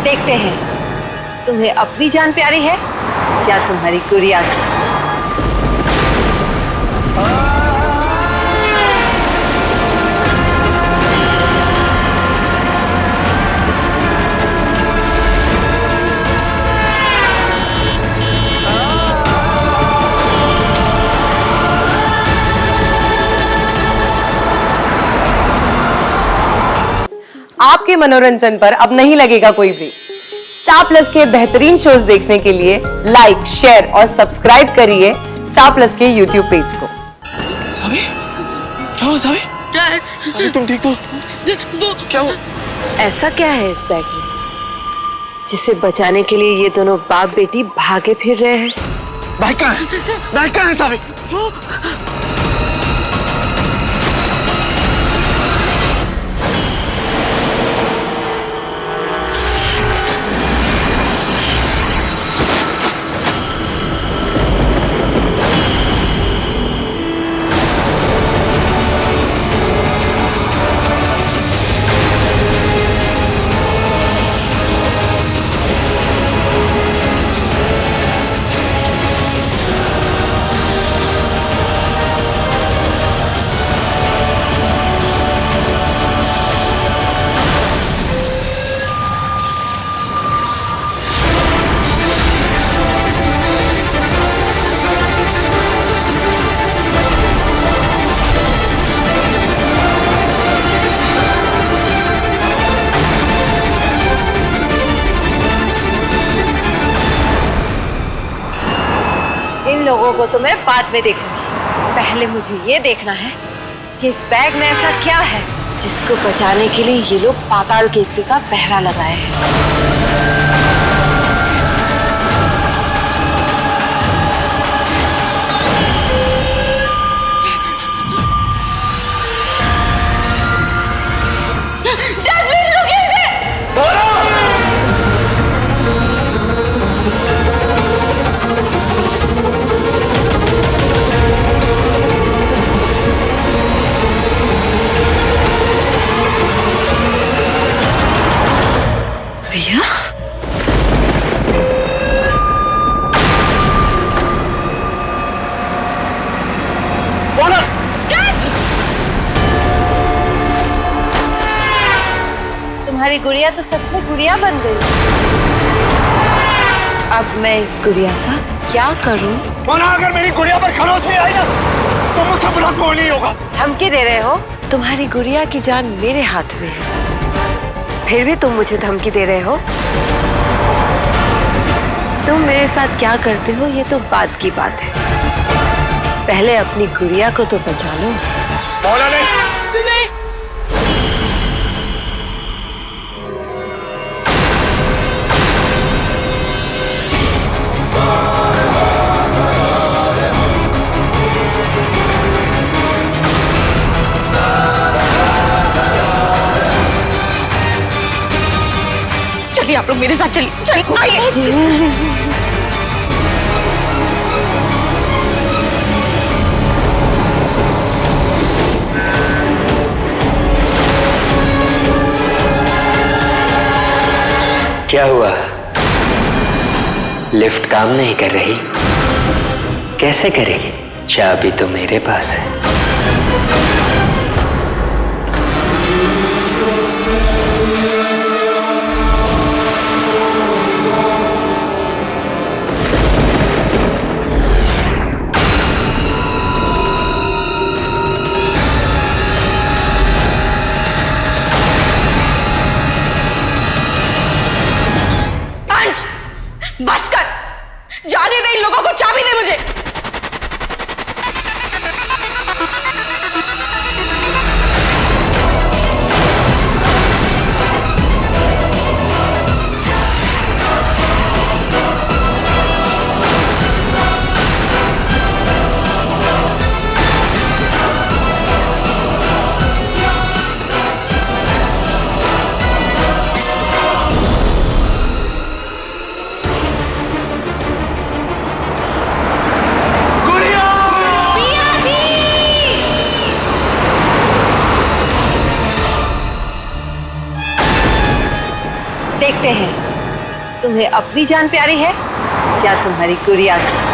देखते हैं तुम्हें अपनी जान प्यारी है या तुम्हारी गुड़िया की। आपके मनोरंजन पर अब नहीं लगेगा कोई ब्रेक। स्टार प्लस के बेहतरीन शोज देखने के लिए लाइक, शेयर और सब्सक्राइब करिए स्टार प्लस के यूट्यूब पेज को। सावी, क्या हुआ सावी? सावी तुम ठीक तो? वो क्या हुआ? ऐसा क्या है इस बैग में जिसे बचाने के लिए ये दोनों बाप बेटी भागे फिर रहे हैं? बैग कहाँ है? बैग कहाँ है सावी? इन लोगों को तो मैं बाद में देखूंगी। पहले मुझे ये देखना है कि इस बैग में ऐसा क्या है जिसको बचाने के लिए ये लोग पाताल केसरी का पहरा लगाए हैं। भैया, तुम्हारी गुड़िया तो सच में गुड़िया बन गई। अब मैं इस गुड़िया का क्या करूं? मोना, अगर मेरी गुड़िया पर खरोच भी आई ना तो मुझसे बुरा कोई नहीं होगा। धमकी दे रहे हो? तुम्हारी गुड़िया की जान मेरे हाथ में है, फिर भी तुम मुझे धमकी दे रहे हो। तुम मेरे साथ क्या करते हो ये तो बाद की बात है, पहले अपनी गुड़िया को तो बचा लो। मोना ने चलिए आप लोग मेरे साथ चलिए, चलिए आइए। क्या हुआ? लिफ्ट काम नहीं कर रही? कैसे करेगी? चाबी तो मेरे पास है। बस कर, जाने दे इन लोगों को, चाबी दे मुझे। देखते हैं तुम्हें अपनी जान प्यारी है या तुम्हारी गुड़िया की?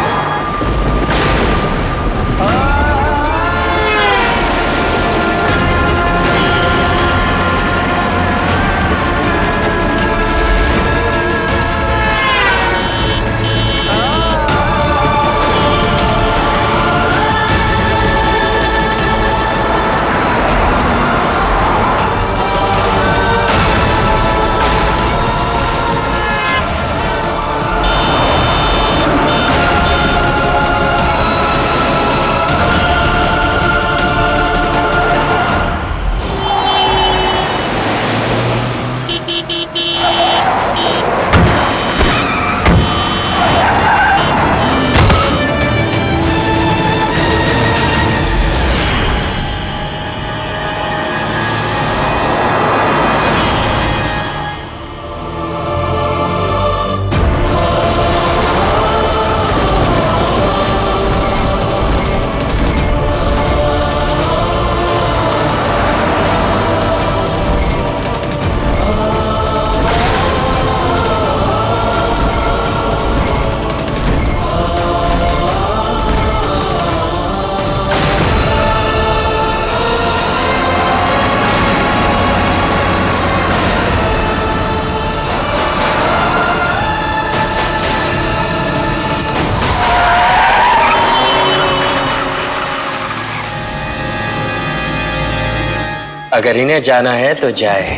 अगर इन्हें जाना है तो जाए,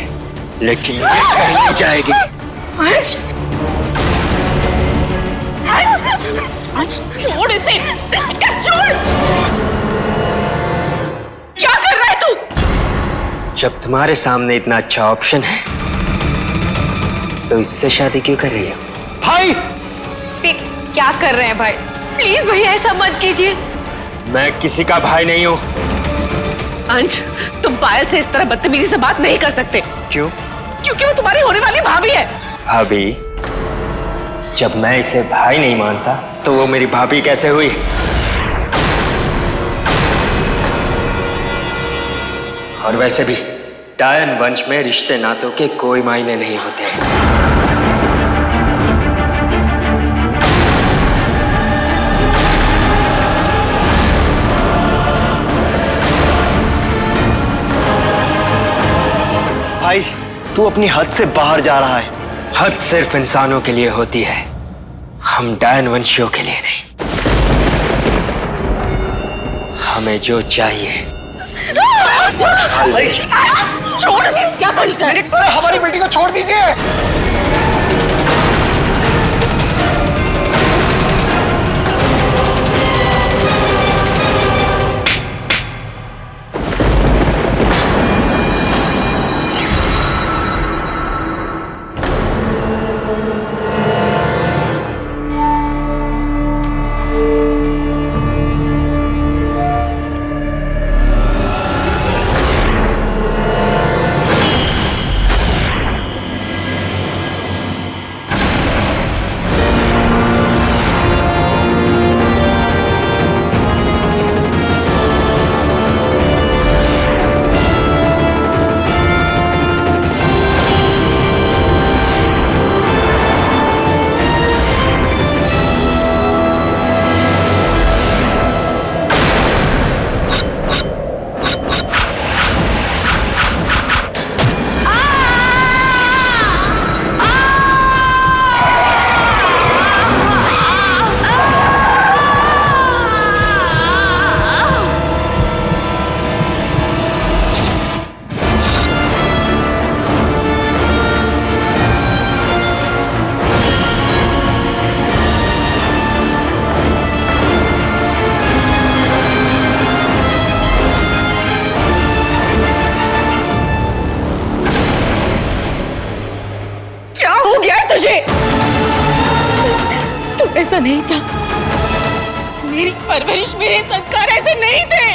लेकिन ये कहीं नहीं जाएगी। छोड़ इसे, छोड़। क्या कर रहा है तू? जब तुम्हारे सामने इतना अच्छा ऑप्शन है तो इससे शादी क्यों कर रही हो? भाई क्या कर रहे हैं भाई? प्लीज भैया ऐसा मत कीजिए। मैं किसी का भाई नहीं हूँ। अंश, तुम पायल से इस तरह बदतमीजी से बात नहीं कर सकते। क्यों? क्योंकि वो तुम्हारी होने वाली भाभी है। भाभी? जब मैं इसे भाई नहीं मानता तो वो मेरी भाभी कैसे हुई? और वैसे भी डायन वंश में रिश्ते नातों के कोई मायने नहीं होते। भाई तू अपनी हद से बाहर जा रहा है। हद सिर्फ इंसानों के लिए होती है, हम डायन वंशियों के लिए नहीं। हमें जो चाहिए। छोड़, क्या समझता है? हमारी बेटी को छोड़ दीजिए। ऐसा नहीं था। मेरी परवरिश, मेरे संस्कार ऐसे नहीं थे।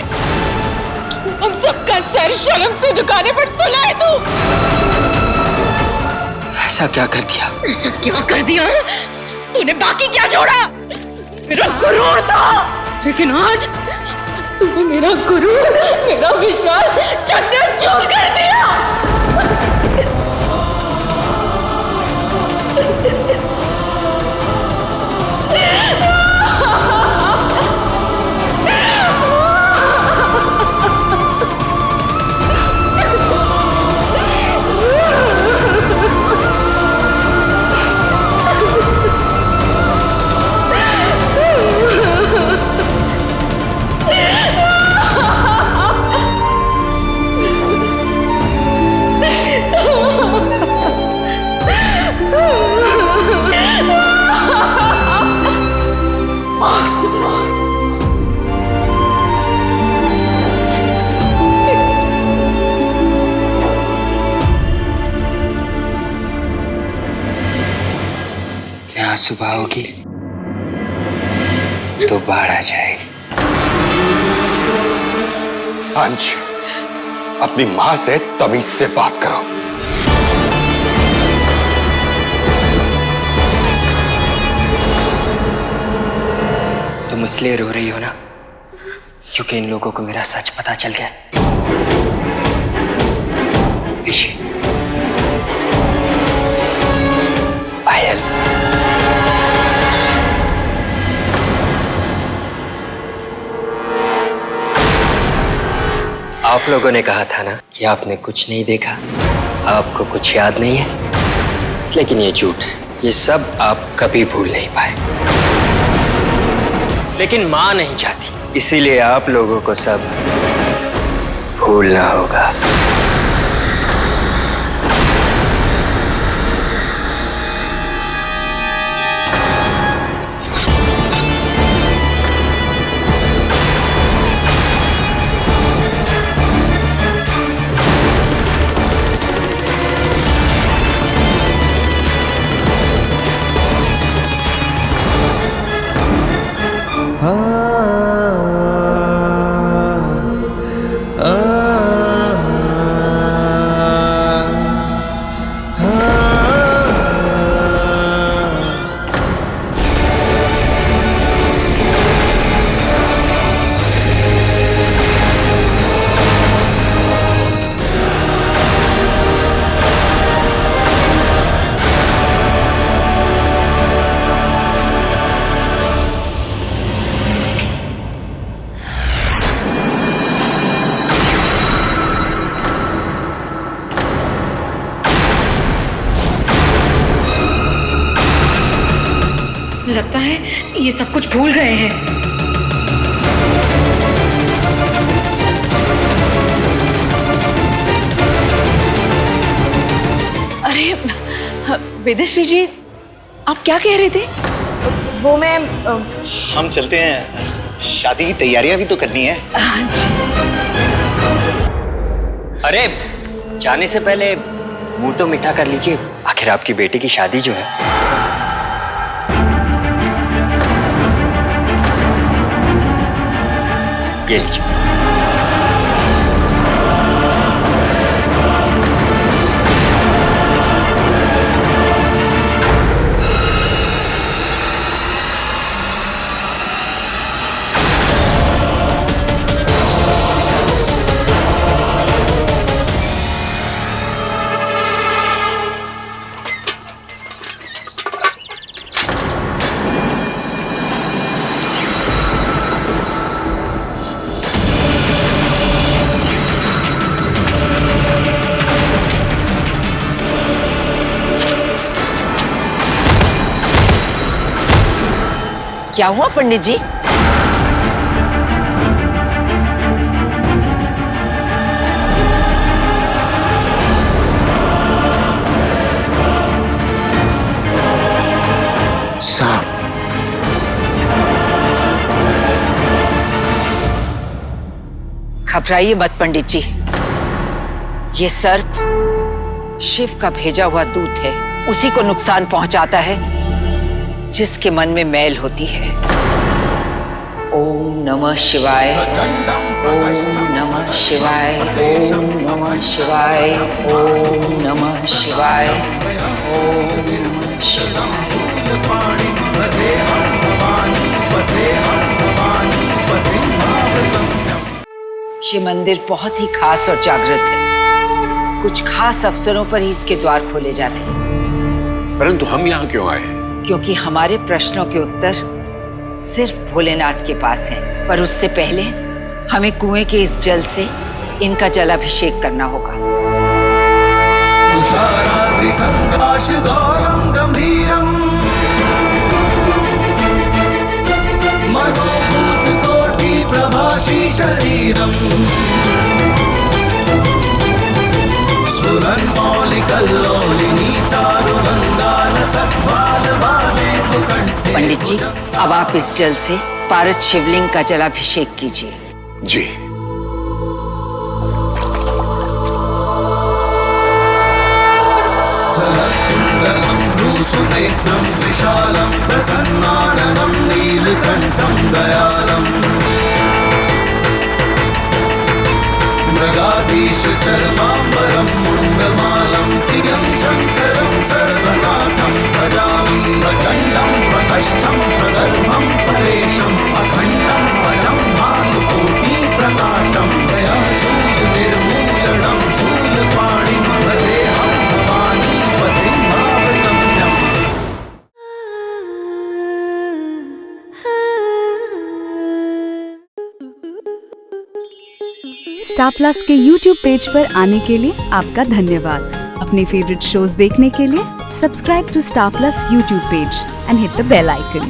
हम सबका सर शर्म से झुकाने पर तुला है तू। ऐसा क्या कर दिया? ऐसा क्या कर दिया? तूने बाकी क्या छोड़ा? मेरा गुरूर था, लेकिन आज तूने मेरा गुरूर, मेरा विश्वास चकनाचूर कर दिया। माँ सुबह होगी तो बाढ़ आ जाएगी। अंश, अपनी माँ से तमीज से बात करो। तुम इसलिए रो रही हो ना क्योंकि इन लोगों को मेरा सच पता चल गया। ऋषि, पायल, आप लोगों ने कहा था ना कि आपने कुछ नहीं देखा, आपको कुछ याद नहीं है, लेकिन ये झूठ है। ये सब आप कभी भूल नहीं पाए, लेकिन माँ नहीं चाहती, इसीलिए आप लोगों को सब भूलना होगा। लगता है ये सब कुछ भूल गए हैं। अरे विदेशी जी, आप क्या कह रहे थे? वो मैं हम चलते हैं, शादी की तैयारियां भी तो करनी है। अरे जाने से पहले मुंह तो मीठा कर लीजिए, आखिर आपकी बेटी की शादी जो है। ये लीजिए। क्या हुआ पंडित जी? सांप। घबराइए मत पंडित जी, ये सर्प शिव का भेजा हुआ दूत है। उसी को नुकसान पहुंचाता है जिसके मन में मैल होती है। ओम नमः शिवाय, ओम नमः शिवाय, ओम नमः शिवाय, ओम नमः शिवाय, ओम नमः शिवाय। ये मंदिर बहुत ही खास और जागृत है। कुछ खास अवसरों पर ही इसके द्वार खोले जाते हैं। परंतु हम यहाँ क्यों आए हैं? क्योंकि हमारे प्रश्नों के उत्तर सिर्फ भोलेनाथ के पास हैं। पर उससे पहले हमें कुएं के इस जल से इनका जलाभिषेक करना होगा। प्रभाषी शरीरम पंडित जी, अब आप इस जल से पारस शिवलिंग का जलाभिषेक कीजिए। जी। सलक्कुंडलं सुनेत्रं विशालं प्रसन्नाननं नीलकण्ठं दयालम् मृगाधीशचर्माम्बरं मुण्डमालं प्रियं शङ्करं सर्वनाथं भजामि प्रचण्डं प्रकष्ठं प्रगर्भं परेशम् अखण्डं बलं भानुकोटिप्रकाशं दयाशूलनिर्मूलनं शूलपाणिं भजेऽहं भवानी पतिं भावगम्यम्। स्टार प्लस के YouTube पेज पर आने के लिए आपका धन्यवाद। अपने फेवरेट शोज देखने के लिए subscribe to Star Plus YouTube page and hit the bell icon.